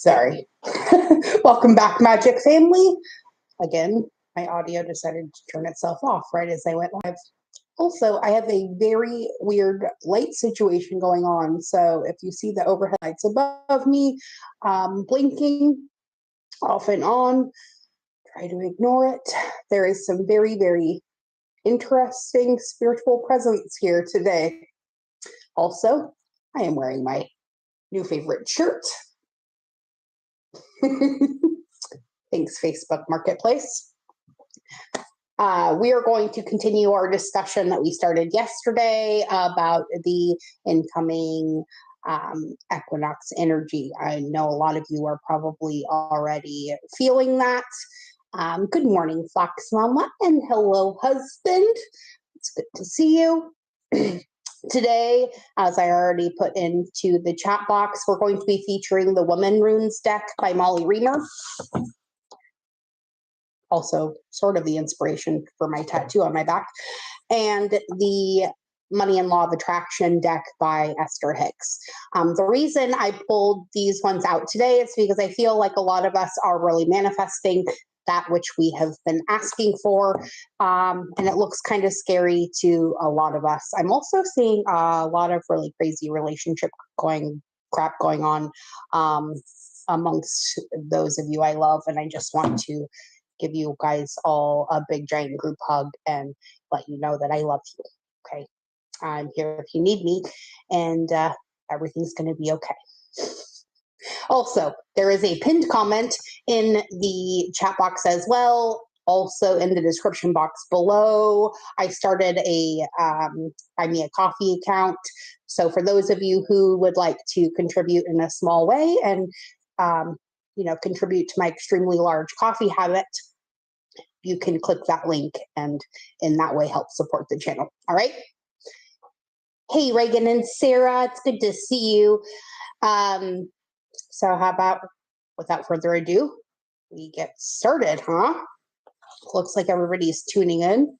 Sorry. Welcome back, Magic Family. Again, my audio decided to turn itself off right as I went live. Also, I have a very weird light situation going on. So if you see the overhead lights above me blinking off and on, try to ignore it. There is some very, very interesting spiritual presence here today. Also, I am wearing my new favorite shirt. Thanks, Facebook Marketplace. We are going to continue our discussion that we started yesterday about the incoming Equinox Energy. I know a lot of you are probably already feeling that. Good morning, Fox Mama, and hello, husband. It's good to see you. Today, as I already put into the chat box, we're going to be featuring the Woman Runes deck by Molly Reamer. Also, sort of the inspiration for my tattoo on my back. And the Money and Law of Attraction deck by Esther Hicks. The reason I pulled these ones out today is because I feel like a lot of us are really manifesting that which we have been asking for. And it looks kind of scary to a lot of us. I'm also seeing a lot of really crazy relationship crap going on amongst those of you I love. And I just want to give you guys all a big giant group hug and let you know that I love you. Okay. I'm here if you need me, and everything's going to be okay. Also, there is a pinned comment in the chat box as well. Also in the description box below, I started a Buy Me a Coffee account. So for those of you who would like to contribute in a small way and contribute to my extremely large coffee habit, you can click that link and in that way help support the channel. All right. Hey, Reagan and Sarah, it's good to see you. So how about, without further ado, we get started, huh? Looks like everybody's tuning in.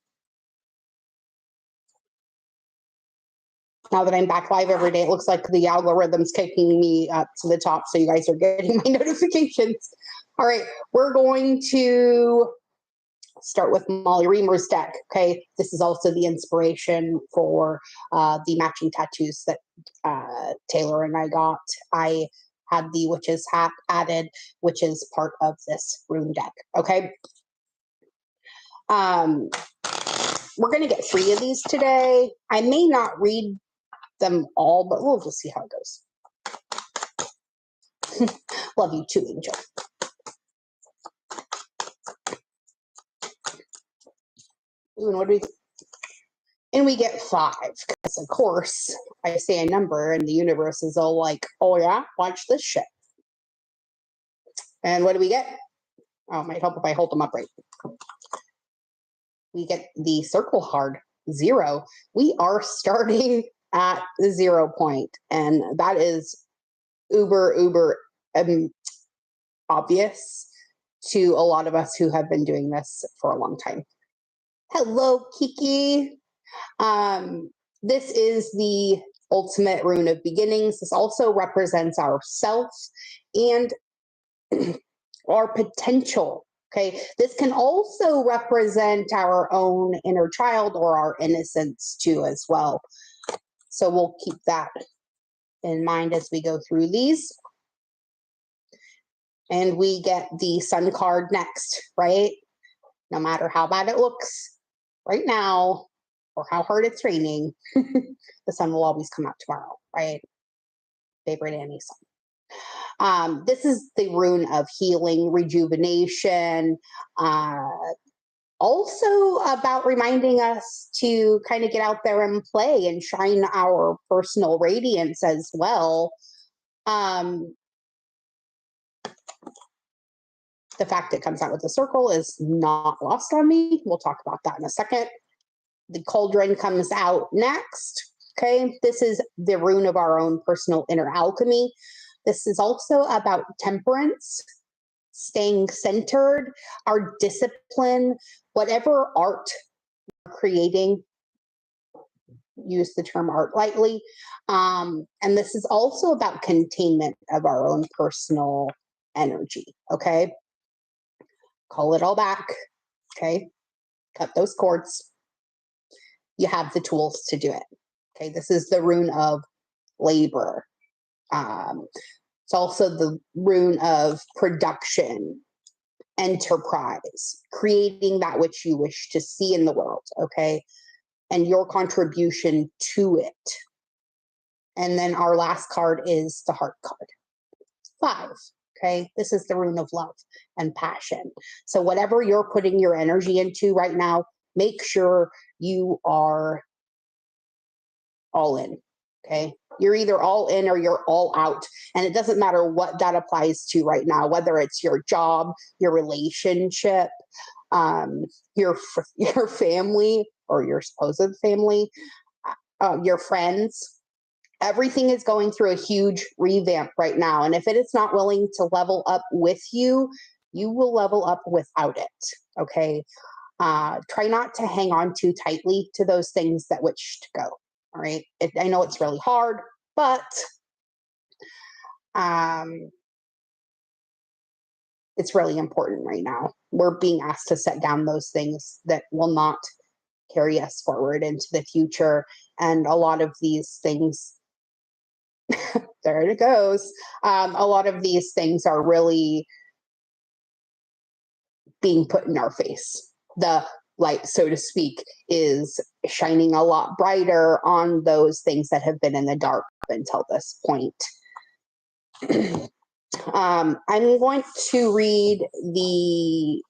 Now that I'm back live every day, it looks like the algorithm's kicking me up to the top, so you guys are getting my notifications. All right, we're going to start with Molly Reamer's deck, okay? This is also the inspiration for the matching tattoos that Taylor and I got. I had the witch's hat added, which is part of this rune deck, okay? We're going to get 3 of these today. I may not read them all, but we'll just see how it goes. Love you too, Angel. Ooh, and what do we get? And we get 5, because of course I say a number and the universe is all like, oh yeah, watch this shit. And what do we get? Oh, it might help if I hold them up right. We get the circle card, 0. We are starting at the 0 point, and that is uber obvious to a lot of us who have been doing this for a long time. Hello, Kiki. This is the ultimate rune of beginnings. This also represents ourselves and our potential. Okay, this can also represent our own inner child or our innocence too as well. So we'll keep that in mind as we go through these. And we get the sun card next, right? No matter how bad it looks right now or how hard it's raining, the sun will always come out tomorrow, right? Favorite Annie sun. This is the rune of healing, rejuvenation, also about reminding us to kind of get out there and play and shine our personal radiance as well. The fact it comes out with a circle is not lost on me. We'll talk about that in a second. The cauldron comes out next. Okay, this is the rune of our own personal inner alchemy. This is also about temperance, staying centered, our discipline, whatever art we're creating. Use the term art lightly. And this is also about containment of our own personal energy, okay? Call it all back, okay? Cut those cords. You have the tools to do it, okay? This is the rune of labor. It's also the rune of production, enterprise, creating that which you wish to see in the world, okay? And your contribution to it. And then our last card is the heart card. 5, okay? This is the rune of love and passion. So whatever you're putting your energy into right now, make sure you are all in, okay? You're either all in or you're all out. And it doesn't matter what that applies to right now, whether it's your job, your relationship, your family or your supposed family, your friends. Everything is going through a huge revamp right now. And if it is not willing to level up with you, you will level up without it, okay? Try not to hang on too tightly to those things that wish to go, all right? I know it's really hard, but it's really important right now. We're being asked to set down those things that will not carry us forward into the future. And a lot of these things, there it goes. A lot of these things are really being put in our face. The light, so to speak, is shining a lot brighter on those things that have been in the dark until this point. I'm going to read the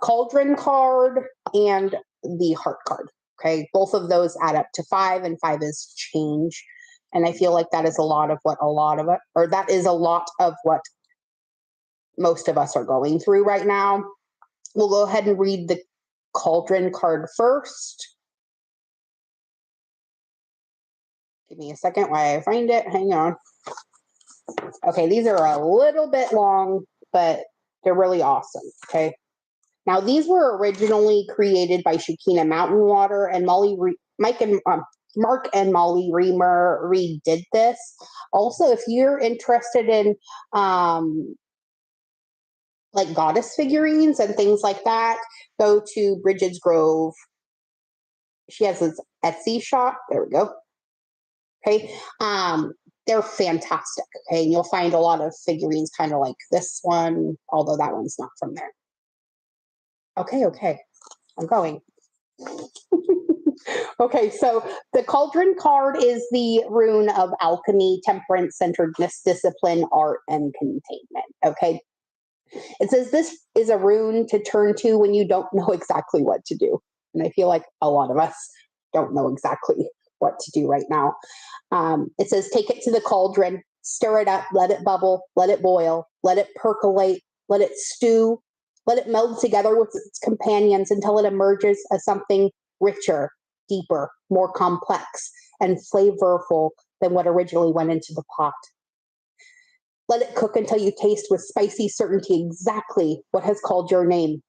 cauldron card and the heart card. Okay, both of those add up to 5, and 5 is change. And I feel like that is a lot of what most of us are going through right now. We'll go ahead and read the cauldron card first. Give me a second while I find it. Hang on. Okay, these are a little bit long, but they're really awesome. Okay. Now, these were originally created by Shekinah Mountain Water, and Mark and Molly Reamer redid this. Also, if you're interested in like goddess figurines and things like that, go to Bridget's Grove. She has this Etsy shop. There we go. Okay. They're fantastic. Okay. And you'll find a lot of figurines kind of like this one, although that one's not from there. Okay. I'm going. Okay, so the cauldron card is the rune of alchemy, temperance, centeredness, discipline, art, and containment. Okay. It says this is a rune to turn to when you don't know exactly what to do. And I feel like a lot of us don't know exactly what to do right now. It says take it to the cauldron, stir it up, let it bubble, let it boil, let it percolate, let it stew, let it meld together with its companions until it emerges as something richer, deeper, more complex, and flavorful than what originally went into the pot. Let it cook until you taste with spicy certainty exactly what has called your name,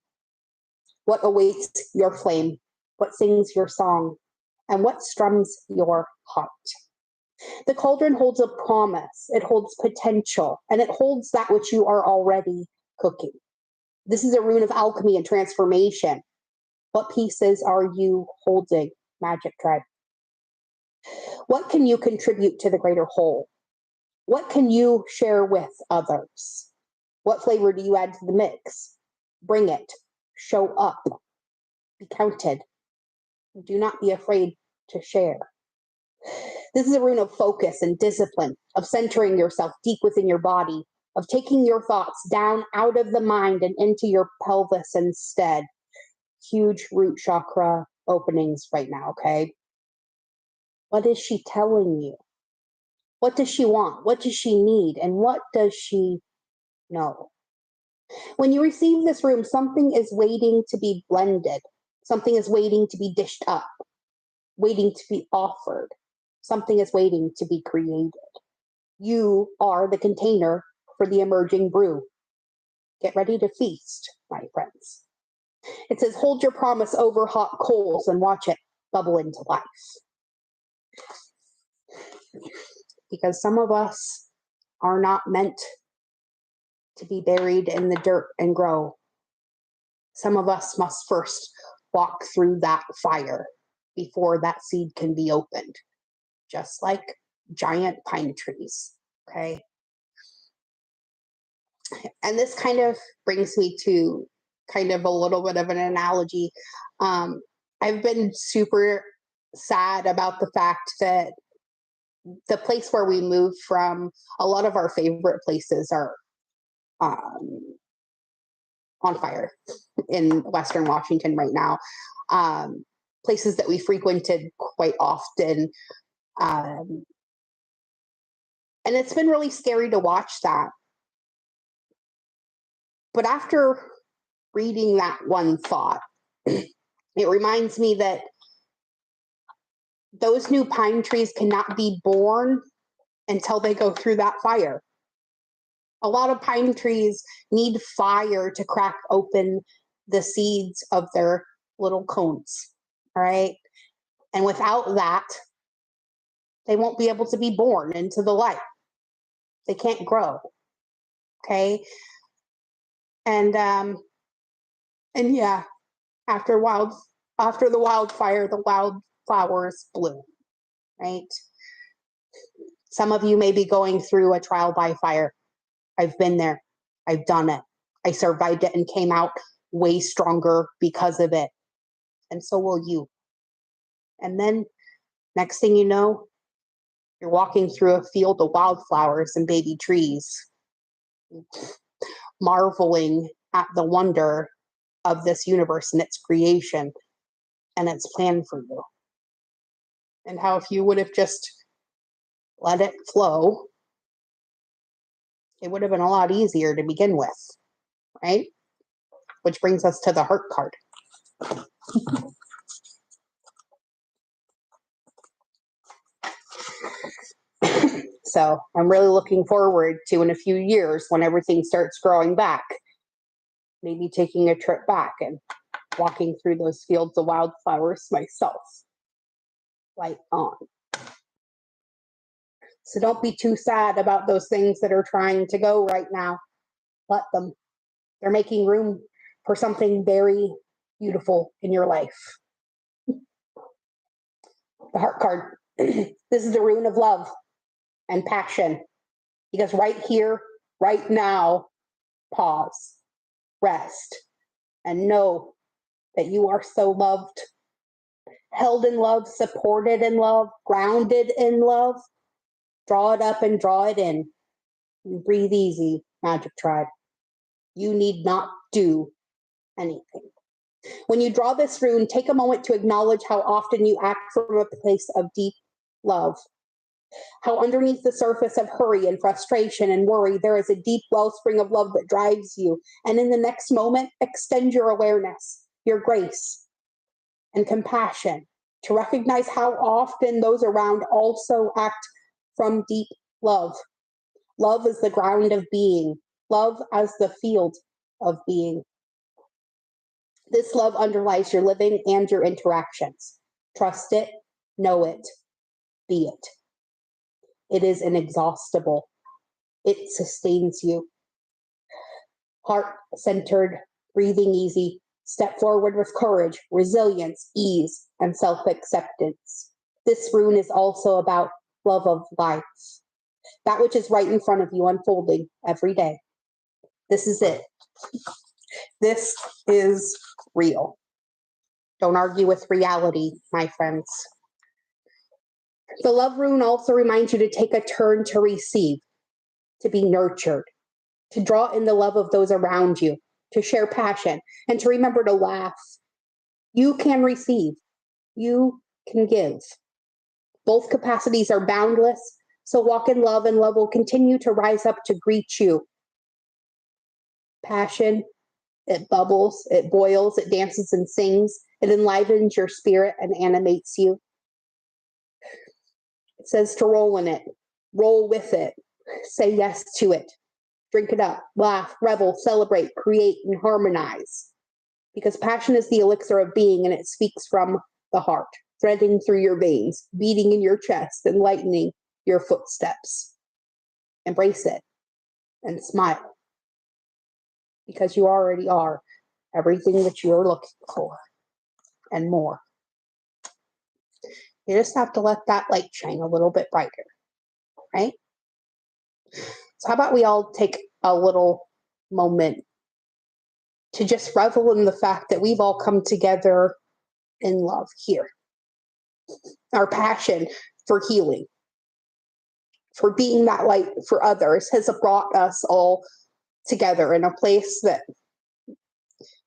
what awaits your flame, what sings your song, and what strums your heart. The cauldron holds a promise, it holds potential, and it holds that which you are already cooking. This is a rune of alchemy and transformation. What pieces are you holding, Magic Tribe? What can you contribute to the greater whole? What can you share with others? What flavor do you add to the mix? Bring it. Show up. Be counted. Do not be afraid to share. This is a rune of focus and discipline, of centering yourself deep within your body, of taking your thoughts down out of the mind and into your pelvis instead. Huge root chakra openings right now, okay? What is she telling you? What does she want? What does she need? And what does she know? When you receive this room, something is waiting to be blended. Something is waiting to be dished up, waiting to be offered. Something is waiting to be created. You are the container for the emerging brew. Get ready to feast, my friends. It says, hold your promise over hot coals and watch it bubble into life. Because some of us are not meant to be buried in the dirt and grow. Some of us must first walk through that fire before that seed can be opened, just like giant pine trees, okay? And this kind of brings me to kind of a little bit of an analogy. I've been super sad about the fact that the place where we moved from, a lot of our favorite places are on fire in Western Washington right now. Places that we frequented quite often. And it's been really scary to watch that. But after reading that one thought, it reminds me that those new pine trees cannot be born until they go through that fire. A lot of pine trees need fire to crack open the seeds of their little cones, all right? And without that, they won't be able to be born into the light. They can't grow, okay? And yeah, after the wildfire, the wildflowers bloom, right? Some of you may be going through a trial by fire. I've been there. I've done it. I survived it and came out way stronger because of it. And so will you. And then next thing you know, you're walking through a field of wildflowers and baby trees, marveling at the wonder of this universe and its creation and its plan for you. And how if you would have just let it flow, it would have been a lot easier to begin with, right? Which brings us to the heart card. So I'm really looking forward to, in a few years, when everything starts growing back, maybe taking a trip back and walking through those fields of wildflowers myself, light on. So don't be too sad about those things that are trying to go right now. Let them. They're making room for something very beautiful in your life. The heart card. This is the rune of love and passion. Because right here, right now, pause, rest, and know that you are so loved, held in love, supported in love, grounded in love. Draw it up and draw it in. And breathe easy, Magic Tribe. You need not do anything. When you draw this rune, take a moment to acknowledge how often you act from a place of deep love. How underneath the surface of hurry and frustration and worry, there is a deep wellspring of love that drives you. And in the next moment, extend your awareness, your grace, and compassion to recognize how often those around also act from deep love. Love is the ground of being. Love as the field of being. This love underlies your living and your interactions. Trust it, know it, be it. It is inexhaustible. It sustains you. Heart-centered, breathing easy. Step forward with courage, resilience, ease, and self-acceptance. This rune is also about love of life. That which is right in front of you, unfolding every day. This is it. This is real. Don't argue with reality, my friends. The love rune also reminds you to take a turn to receive, to be nurtured, to draw in the love of those around you, to share passion, and to remember to laugh. You can receive. You can give. Both capacities are boundless, so walk in love, and love will continue to rise up to greet you. Passion, it bubbles, it boils, it dances and sings, it enlivens your spirit and animates you. It says to roll in it, roll with it, say yes to it, drink it up, laugh, revel, celebrate, create, and harmonize. Because passion is the elixir of being, and it speaks from the heart, threading through your veins, beating in your chest, and lightening your footsteps. Embrace it and smile. because you already are everything that you're looking for and more. You just have to let that light shine a little bit brighter, right? So how about we all take a little moment to just revel in the fact that we've all come together in love here. Our passion for healing, for being that light for others, has brought us all together in a place that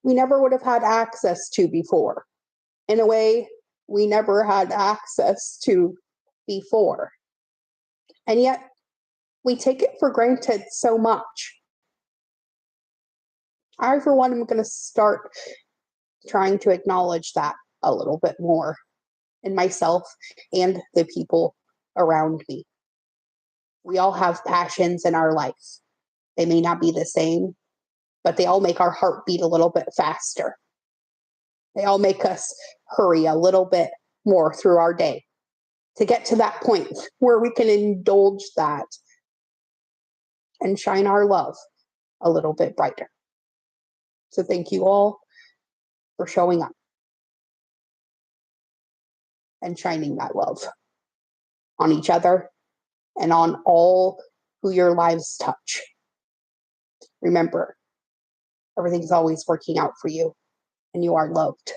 we never would have had access to before, in a way we never had access to before. And yet we take it for granted so much. I, for one, am going to start trying to acknowledge that a little bit more in myself and the people around me. We all have passions in our life. They may not be the same, but they all make our heart beat a little bit faster. They all make us hurry a little bit more through our day to get to that point where we can indulge that and shine our love a little bit brighter. So thank you all for showing up and shining that love on each other and on all who your lives touch. Remember, everything's always working out for you, and you are loved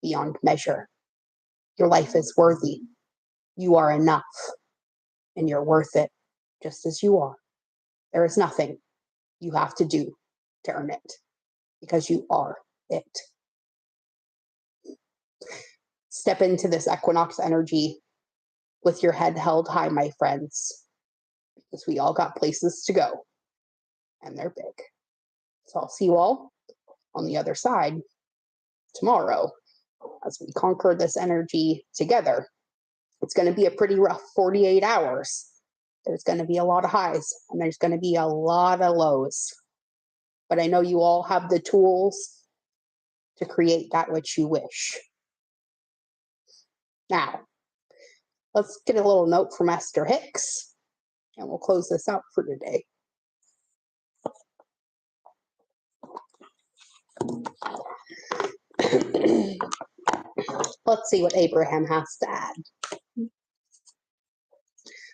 beyond measure. Your life is worthy. You are enough, and you're worth it just as you are. There is nothing you have to do to earn it, because you are it. Step into this equinox energy with your head held high, my friends, because we all got places to go, and they're big. So I'll see you all on the other side tomorrow as we conquer this energy together. It's going to be a pretty rough 48 hours. There's going to be a lot of highs, and there's going to be a lot of lows. But I know you all have the tools to create that which you wish. Now, let's get a little note from Esther Hicks, and we'll close this out for today. Let's see what Abraham has to add.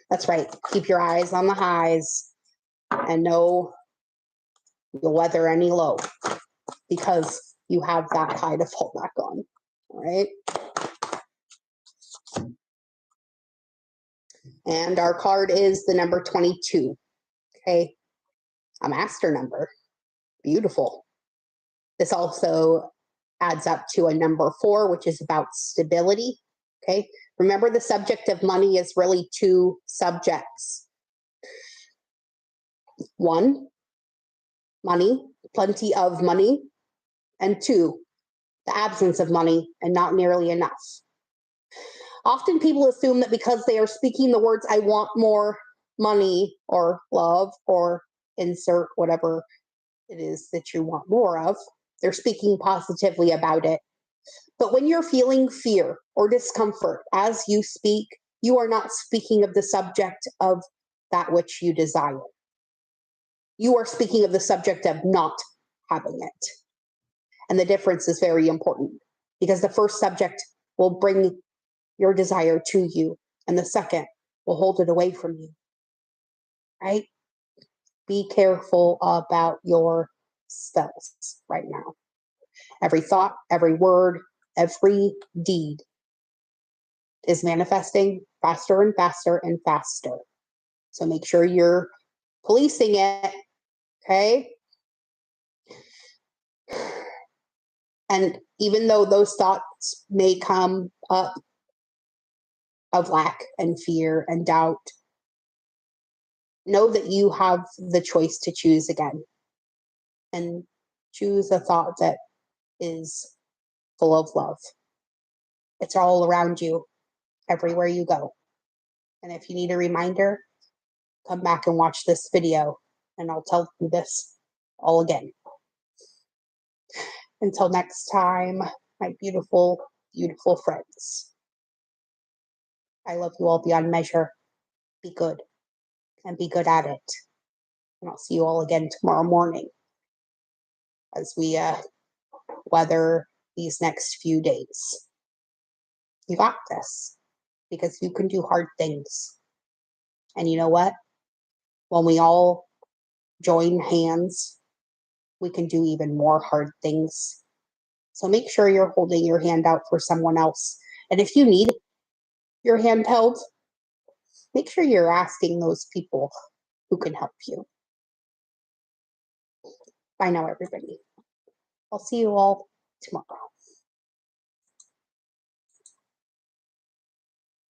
That's right. Keep your eyes on the highs and know you'll weather any low, because you have that high to fall back on. All right. And our card is the number 22. Okay. A master number. Beautiful. This also adds up to a number 4, which is about stability. Okay. Remember, the subject of money is really 2 subjects. 1, money, plenty of money. And 2, the absence of money and not nearly enough. Often people assume that because they are speaking the words, I want more money or love or insert whatever it is that you want more of, they're speaking positively about it. But when you're feeling fear or discomfort as you speak, you are not speaking of the subject of that which you desire. You are speaking of the subject of not having it. And the difference is very important, because the first subject will bring your desire to you, and the second will hold it away from you. Right? Be careful about your spells right now. Every thought, every word, every deed is manifesting faster and faster and faster. So make sure you're policing it, okay? And even though those thoughts may come up of lack and fear and doubt, know that you have the choice to choose again, and choose a thought that is full of love. It's all around you, everywhere you go. And if you need a reminder, come back and watch this video, and I'll tell you this all again. Until next time, my beautiful, beautiful friends. I love you all beyond measure. Be good, and be good at it. And I'll see you all again tomorrow morning. as we weather these next few days. You got this, because you can do hard things. And you know what? When we all join hands, we can do even more hard things. So make sure you're holding your hand out for someone else. And if you need your hand held, make sure you're asking those people who can help you. Bye now, everybody. I'll see you all tomorrow.